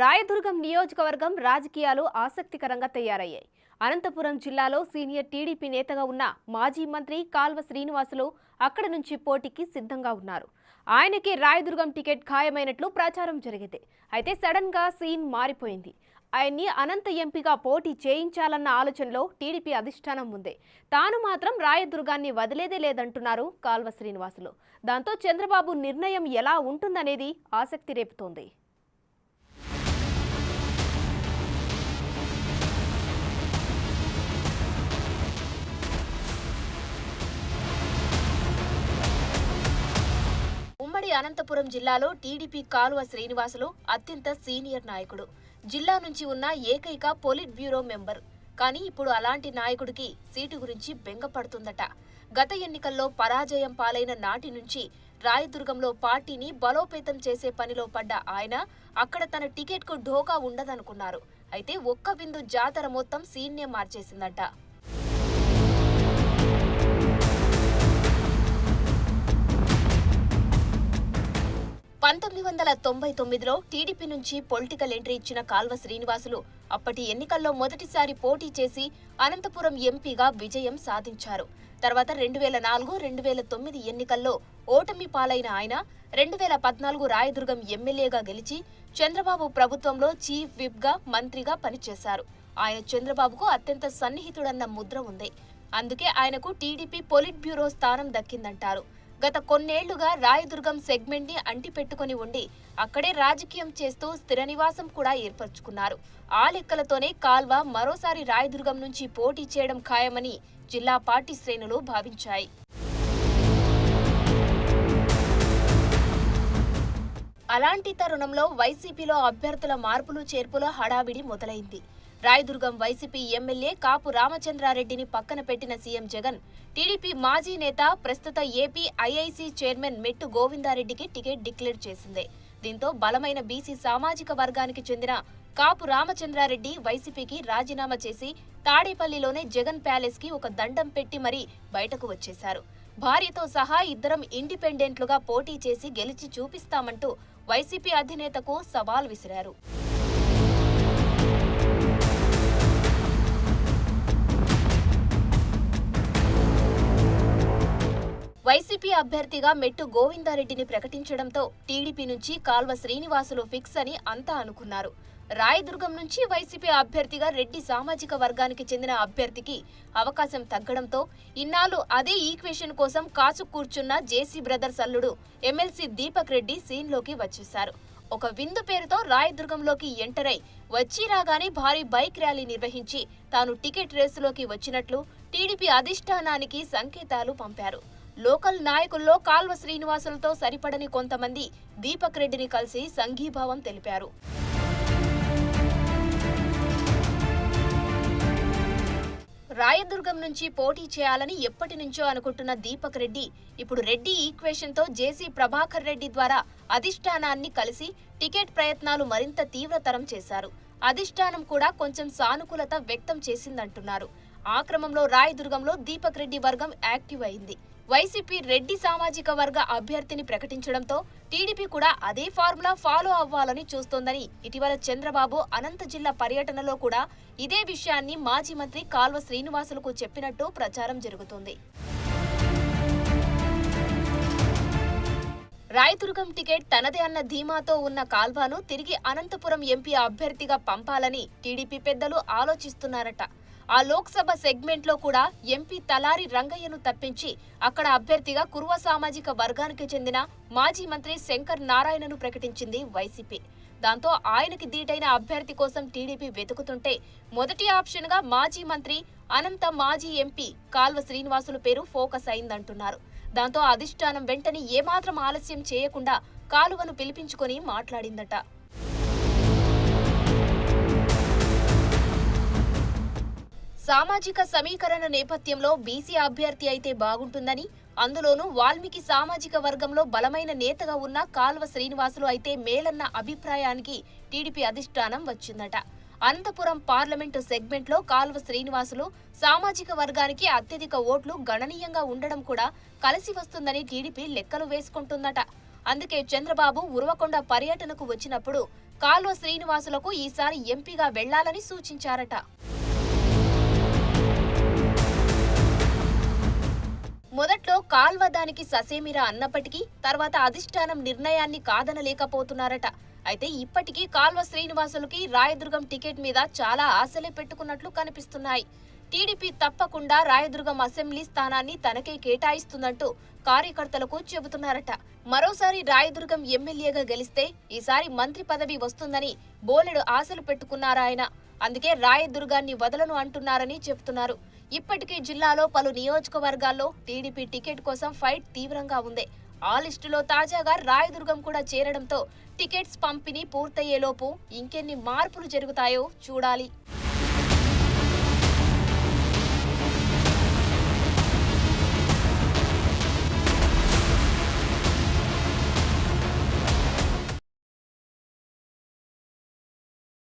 రాయదుర్గం నియోజకవర్గం రాజకీయాలు ఆసక్తికరంగా తయారయ్యాయి. అనంతపురం జిల్లాలో సీనియర్ టీడీపీ నేతగా ఉన్న మాజీ మంత్రి కాల్వ శ్రీనివాసులు అక్కడి నుంచి పోటీకి సిద్ధంగా ఉన్నారు. ఆయనకి రాయదుర్గం టికెట్ ఖాయమైనట్లు ప్రచారం జరిగింది. అయితే సడన్ గా సీన్ మారిపోయింది. ఆయన్ని అనంత ఎంపీగా పోటీ చేయించాలన్న ఆలోచనలో టీడీపీ అధిష్టానం ఉంది. తాను మాత్రం రాయదుర్గాన్ని వదిలేదే లేదంటున్నారు కాల్వ శ్రీనివాసులు. దాంతో చంద్రబాబు నిర్ణయం ఎలా ఉంటుందనేది ఆసక్తి రేపుతోంది. ఉమ్మడి అనంతపురం జిల్లాలో టీడీపీ కాలువ శ్రీనివాసులు అత్యంత సీనియర్ నాయకుడు. జిల్లా నుంచి ఉన్న ఏకైక పొలిట్ బ్యూరో మెంబర్. కానీ ఇప్పుడు అలాంటి నాయకుడికి సీటు గురించి బెంగపడుతుందట. గత ఎన్నికల్లో పరాజయం పాలైన నాటి నుంచి రాయదుర్గంలో పార్టీని బలోపేతం చేసే పనిలో పడ్డ ఆయన అక్కడ తన టికెట్కు ఢోకా ఉండదనుకున్నారు. అయితే ఒక్క బిందు జాతర మొత్తం సీన్నే మార్చేసిందట. 1999లో టీడీపీ నుంచి పొలిటికల్ ఎంట్రీ ఇచ్చిన కాల్వ శ్రీనివాసులు అప్పటి ఎన్నికల్లో మొదటిసారి పోటీ చేసి అనంతపురం ఎంపీగా విజయం సాధించారు. తర్వాత 2004, 2009 ఎన్నికల్లో ఓటమి పాలైన ఆయన 2014 రాయదుర్గం ఎమ్మెల్యేగా గెలిచి చంద్రబాబు ప్రభుత్వంలో చీఫ్ విప్ గా మంత్రిగా పనిచేశారు. ఆయన చంద్రబాబుకు అత్యంత సన్నిహితుడన్న ముద్ర ఉంది. అందుకే ఆయనకు టీడీపీ పొలిట్ బ్యూరో స్థానం దక్కిందంటారు. గత కొన్నేళ్లుగా రాయదుర్గం సెగ్మెంట్ ని అంటిపెట్టుకుని ఉండి అక్కడే రాజకీయం చేస్తూ స్థిర నివాసం కూడా ఏర్పరచుకున్నారు. ఆ లెక్కలతోనే కాల్వ మరోసారి రాయదుర్గం నుంచి పోటీ చేయడం ఖాయమని జిల్లా పార్టీ శ్రేణులు భావించాయి. అలాంటి తరుణంలో వైసీపీలో అభ్యర్థుల మార్పులు చేర్పుల హడావిడి మొదలైంది. రాయదుర్గం వైసీపీ ఎమ్మెల్యే కాపు రామచంద్రారెడ్డిని పక్కన పెట్టిన సీఎం జగన్ టీడీపీ మాజీ నేత ప్రస్తుత ఏపీ ఐఐసీ చైర్మన్ మెట్టు గోవిందారెడ్డికి టికెట్ డిక్లేర్ చేసింది. దీంతో బలమైన బీసీ సామాజిక వర్గానికి చెందిన కాపు రామచంద్రారెడ్డి వైసీపీకి రాజీనామా చేసి తాడేపల్లిలోనే జగన్ ప్యాలెస్ కి ఒక దండం పెట్టి మరీ బయటకు వచ్చేశారు. భార్యతో సహా ఇద్దరం ఇండిపెండెంట్లుగా పోటీ చేసి గెలిచి చూపిస్తామంటూ వైసీపీ అధినేతకు సవాల్ విసిరారు. వైసీపీ అభ్యర్థిగా మెట్టు గోవిందారెడ్డిని ప్రకటించడంతో టీడీపీ నుంచి కాల్వ శ్రీనివాసులు ఫిక్స్ అని అంతా అనుకున్నారు. రాయదుర్గం నుంచి వైసీపీ అభ్యర్థిగా రెడ్డి సామాజిక వర్గానికి చెందిన అభ్యర్థికి అవకాశం తగ్గడంతో ఇన్నాళ్లు అదే ఈక్వేషన్ కోసం కాచు కూర్చున్న జేసీ బ్రదర్స్ అల్లుడు ఎమ్మెల్సీ దీపక్ రెడ్డి సీన్లోకి వచ్చేశారు. ఒక విందు పేరుతో రాయదుర్గంలోకి ఎంటర్ అయి వచ్చి రాగానే భారీ బైక్ ర్యాలీ నిర్వహించి తాను టికెట్ రేసులోకి వచ్చినట్లు టీడీపీ అధిష్టానానికి సంకేతాలు పంపారు. లోకల్ నాయకుల్లో కాల్వ శ్రీనివాసులతో సరిపడని కొంతమంది దీపక్ రెడ్డిని కలిసి సంఘీభావం తెలిపారు. రాయదుర్గం నుంచి పోటీ చేయాలని ఎప్పటి నుంచో అనుకుంటున్న దీపక్ రెడ్డి ఇప్పుడు రెడ్డి ఈక్వేషన్ తో జేసీ ప్రభాకర్ రెడ్డి ద్వారా అధిష్టానాన్ని కలిసి టికెట్ ప్రయత్నాలు మరింత తీవ్రతరం చేశారు. అధిష్టానం కూడా కొంచెం సానుకూలత వ్యక్తం చేసిందంటున్నారు. ఆ క్రమంలో రాయదుర్గంలో దీపక్ రెడ్డి వర్గం యాక్టివ్ అయింది. వైసీపీ రెడ్డి సామాజిక వర్గ అభ్యర్థిని ప్రకటించడంతో టీడీపీ కూడా అదే ఫార్ములా ఫాలో అవ్వాలని చూస్తోందని ఇటీవల చంద్రబాబు అనంత జిల్లా పర్యటనలో కూడా ఇదే విషయాన్ని మాజీ మంత్రి కాల్వ శ్రీనివాసులకు చెప్పినట్టు ప్రచారం జరుగుతోంది. రాయదుర్గం టికెట్ తనదే అన్న ధీమాతో ఉన్న కాల్వను తిరిగి అనంతపురం ఎంపీ అభ్యర్థిగా పంపాలని టీడీపీ పెద్దలు ఆలోచిస్తున్నారట. ఆ లోక్సభ సెగ్మెంట్ లో కూడా ఎంపీ తలారి రంగయ్యను తప్పించి అక్కడ అభ్యర్థిగా కురువ సామాజిక వర్గానికి చెందిన మాజీ మంత్రి శంకర్ నారాయణను ప్రకటించింది వైసీపీ. దాంతో ఆయనకి దీటైన అభ్యర్థి కోసం టీడీపీ వెతుకుతుంటే మొదటి ఆప్షన్ గా మాజీ మంత్రి అనంత మాజీ ఎంపీ కాల్వ శ్రీనివాసులు పేరు ఫోకస్ అయిందంటున్నారు. దాంతో అధిష్టానం వెంటనే ఏమాత్రం ఆలస్యం చేయకుండా కాలువను పిలిపించుకొని మాట్లాడిందట. సామాజిక సమీకరణ నేపథ్యంలో బీసీ అభ్యర్థి అయితే బాగుంటుందని, అందులోనూ వాల్మీకి సామాజిక వర్గంలో బలమైన నేతగా ఉన్న కాల్వ శ్రీనివాసులు అయితే మేలన్న అభిప్రాయానికి టీడీపీ అధిష్టానం వచ్చిందట. అనంతపురం పార్లమెంటు సెగ్మెంట్ లో కాల్వ శ్రీనివాసులు సామాజిక వర్గానికి అత్యధిక ఓట్లు గణనీయంగా ఉండడం కూడా కలిసి వస్తుందని టీడీపీ లెక్కలు వేసుకుంటుందట. అందుకే చంద్రబాబు ఉరవకొండ పర్యటనకు వచ్చినప్పుడు కాల్వ శ్రీనివాసులకు ఈసారి ఎంపీగా వెళ్లాలని సూచించారట. మొదట్లో కాల్వ దానికి ససేమిరా అన్నప్పటికీ తర్వాత అధిష్టానం నిర్ణయాన్ని కాదనలేకపోతున్నారట. అయితే ఇప్పటికీ కాల్వ శ్రీనివాసులకి రాయదుర్గం టికెట్ మీద చాలా ఆశలే పెట్టుకున్నట్లు కనిపిస్తున్నాయి. టీడీపీ తప్పకుండా రాయదుర్గం అసెంబ్లీ స్థానాన్ని తనకే కేటాయిస్తుందంటూ కార్యకర్తలకు చెబుతున్నారట. మరోసారి రాయదుర్గం ఎమ్మెల్యేగా గెలిస్తే ఈసారి మంత్రి పదవి వస్తుందని బోలెడు ఆశలు పెట్టుకున్నారాయన. అందుకే రాయదుర్గాన్ని వదలను అంటున్నారని చెబుతున్నారు. ఇప్పటికే జిల్లాలో పలు నియోజకవర్గాల్లో టీడీపీ టికెట్ కోసం ఫైట్ తీవ్రంగా ఉంది. ఆ లిస్టులో తాజాగా రాయదుర్గం కూడా చేరడంతో టికెట్స్ పంపిణీ పూర్తయ్యేలోపు ఇంకెన్ని మార్పులు జరుగుతాయో చూడాలి.